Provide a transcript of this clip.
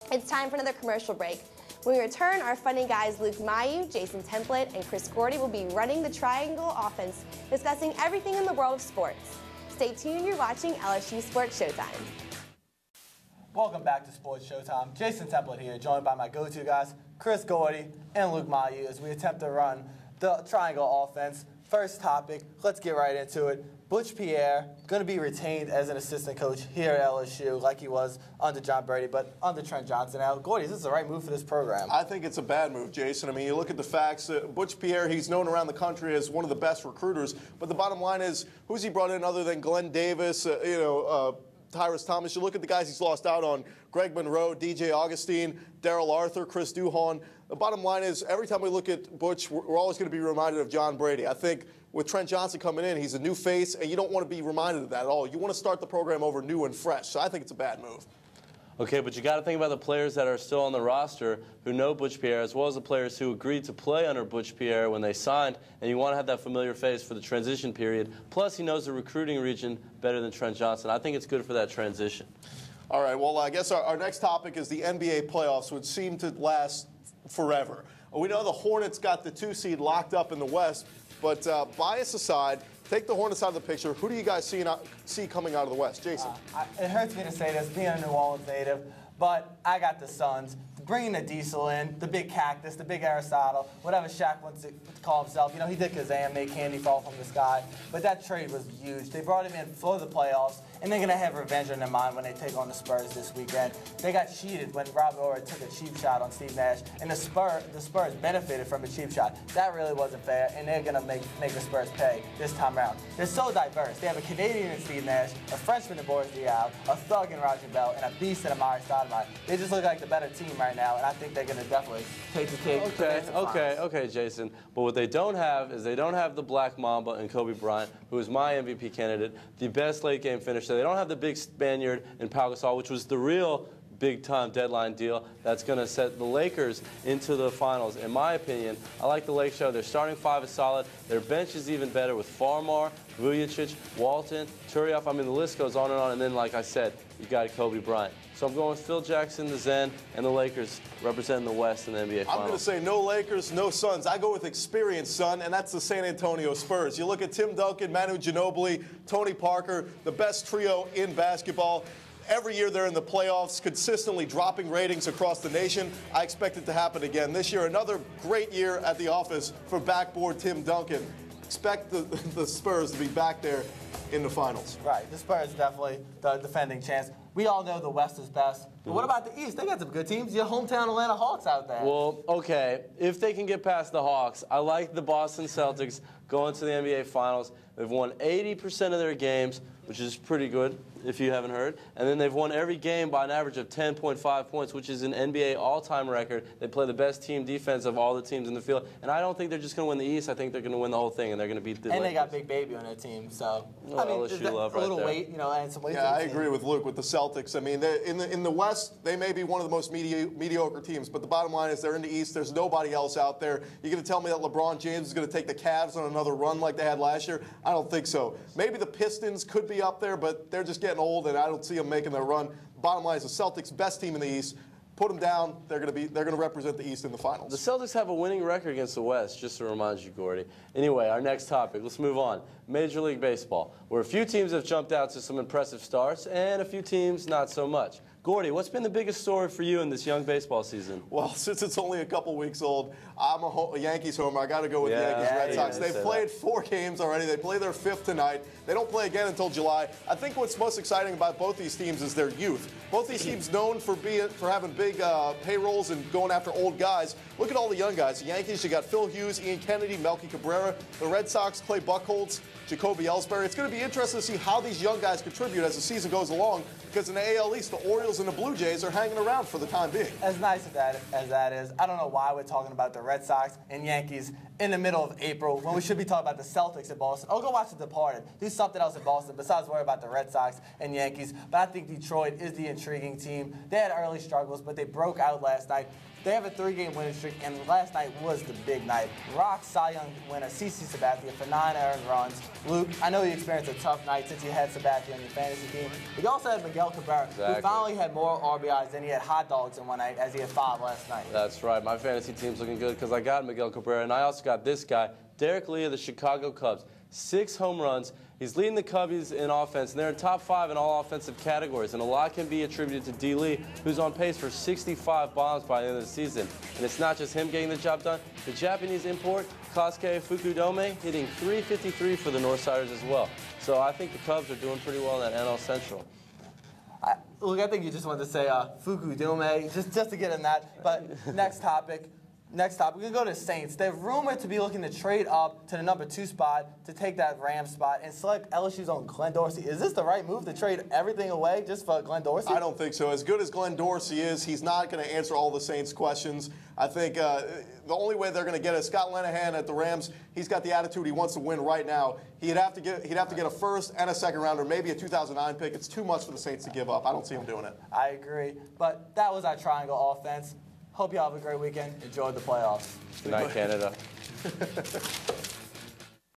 It's time for another commercial break. When we return, our funny guys Luke Mayu, Jason Templet, and Chris Gordy will be running the Triangle Offense, discussing everything in the world of sports. Stay tuned, you're watching LSU Sports Showtime. Welcome back to Sports Showtime. Jason Templet here, joined by my go-to guys, Chris Gordy and Luke Mayu, as we attempt to run the Triangle Offense. First topic, let's get right into it. Butch Pierre going to be retained as an assistant coach here at LSU like he was under John Brady, but under Trent Johnson. Now, Gordy, is this the right move for this program? I think it's a bad move, Jason. I mean, you look at the facts. Butch Pierre, he's known around the country as one of the best recruiters, but the bottom line is, who's he brought in other than Glenn Davis, Tyrus Thomas? You look at the guys he's lost out on: Greg Monroe, DJ Augustine, Darrell Arthur, Chris Duhon. The bottom line is, every time we look at Butch, we're always going to be reminded of John Brady. I think with Trent Johnson coming in, he's a new face, and you don't want to be reminded of that at all. You want to start the program over new and fresh. So I think it's a bad move. Okay, but you got to think about the players that are still on the roster who know Butch Pierre, as well as the players who agreed to play under Butch Pierre when they signed, and you want to have that familiar face for the transition period. Plus, he knows the recruiting region better than Trent Johnson. I think it's good for that transition. All right, well, I guess our next topic is the NBA playoffs, which seem to last forever. We know the Hornets got the 2 seed locked up in the West, but bias aside, take the Hornets out of the picture. Who do you guys see coming out of the West? Jason. It hurts me to say this, being a New Orleans native, but I got the Suns. Bringing the Diesel in, the big cactus, the big Aristotle, whatever Shaq wants to call himself. You know, he did Kazam, made candy fall from the sky. But that trade was huge. They brought him in for the playoffs, and they're going to have revenge on their mind when they take on the Spurs this weekend. They got cheated when Rob Orr took a cheap shot on Steve Nash, and the Spurs benefited from a cheap shot. That really wasn't fair, and they're going to make the Spurs pay this time around. They're so diverse. They have a Canadian in Steve Nash, a Frenchman in Boris Diaw, a thug in Roger Bell, and a beast in Amari Stoudemire. They just look like the better team right now, and I think they're going to definitely take the cake. Okay, Jason. But what they don't have is they don't have the Black Mamba and Kobe Bryant, who is my MVP candidate, the best late-game finisher. They don't have the big Spaniard in Pau Gasol, which was the real big-time deadline deal that's going to set the Lakers into the finals. In my opinion, I like the Lake Show. Their starting 5 is solid. Their bench is even better with Farmar, Vujicic, Walton, Turioff. I mean, the list goes on. And then, like I said, you got Kobe Bryant. So I'm going with Phil Jackson, the Zen, and the Lakers representing the West in the NBA Finals. I'm going to say no Lakers, no Suns. I go with experience, son, and that's the San Antonio Spurs. You look at Tim Duncan, Manu Ginobili, Tony Parker, the best trio in basketball. Every year they're in the playoffs, consistently dropping ratings across the nation. I expect it to happen again this year. Another great year at the office for backboard Tim Duncan. Expect the Spurs to be back there in the finals. Right, the Spurs definitely the defending champs. We all know the West is best. But what about the East? They got some good teams. Your hometown Atlanta Hawks out there. Well, okay, if they can get past the Hawks, I like the Boston Celtics going to the NBA Finals. They've won 80% of their games, which is pretty good, if you haven't heard. And then they've won every game by an average of 10.5 points, which is an NBA all-time record. They play the best team defense of all the teams in the field. And I don't think they're just going to win the East. I think they're going to win the whole thing, and they're going to beat the Lakers. And they got Big Baby on their team, so well, I mean, LSU love right a little there. weight, you know, and some weight. Yeah, I agree with Luke with the Celtics. I mean, in the West, they may be one of the most mediocre teams, but the bottom line is they're in the East. There's nobody else out there. You're going to tell me that LeBron James is going to take the Cavs on another run like they had last year? I don't think so. Maybe the Pistons could be up there, but they're just getting old, and I don't see them making their run. Bottom line is the Celtics, best team in the East. Put them down. They're going to represent the East in the finals. The Celtics have a winning record against the West, just to remind you, Gordy. Anyway, our next topic. Let's move on. Major League Baseball, where a few teams have jumped out to some impressive starts, and a few teams not so much. Gordy, what's been the biggest story for you in this young baseball season? Well, since it's only a couple weeks old, I'm a Yankees homer. I got to go with the Yankees Red Sox. They've played 4 games already. They play their 5th tonight. They don't play again until July. I think what's most exciting about both these teams is their youth. Both these teams known for having big payrolls and going after old guys. Look at all the young guys. The Yankees, you got Phil Hughes, Ian Kennedy, Melky Cabrera. The Red Sox, Clay Buchholz, Jacoby Ellsbury. It's going to be interesting to see how these young guys contribute as the season goes along, because in the AL East, the Orioles and the Blue Jays are hanging around for the time being. As nice as that is, I don't know why we're talking about the Red Sox and Yankees in the middle of April when we should be talking about the Celtics in Boston. Oh, go watch The Departed. Do something else in Boston besides worry about the Red Sox and Yankees. But I think Detroit is the intriguing team. They had early struggles, but they broke out last night. They have a 3-game winning streak, and last night was the big night. Rock Cy Young winner CC Sabathia for 9 earned runs. Luke, I know you experienced a tough night since you had Sabathia on your fantasy team, but you also had Miguel Cabrera, who finally had more RBIs than he had hot dogs in one night, as he had 5 last night. That's right. My fantasy team's looking good because I got Miguel Cabrera, and I also got this guy, Derek Lee of the Chicago Cubs. 6 home runs. He's leading the Cubbies in offense, and they're in top 5 in all offensive categories. And a lot can be attributed to D. Lee, who's on pace for 65 bombs by the end of the season. And it's not just him getting the job done. The Japanese import, Kosuke Fukudome, hitting .353 for the Northsiders as well. So I think the Cubs are doing pretty well in that NL Central. Look, I think you just wanted to say Fukudome, just to get in that. But next topic. Next topic, we're going to go to Saints. They're rumored to be looking to trade up to the number 2 spot to take that Rams spot and select LSU's own Glenn Dorsey. Is this the right move to trade everything away just for Glenn Dorsey? I don't think so. As good as Glenn Dorsey is, he's not going to answer all the Saints' questions. I think the only way they're going to get is Scott Linehan at the Rams. He's got the attitude he wants to win right now. He'd have to get a first and a second rounder, maybe a 2009 pick. It's too much for the Saints to give up. I don't see him doing it. I agree. But that was our triangle offense. Hope you all have a great weekend. Enjoy the playoffs. Good night, Canada.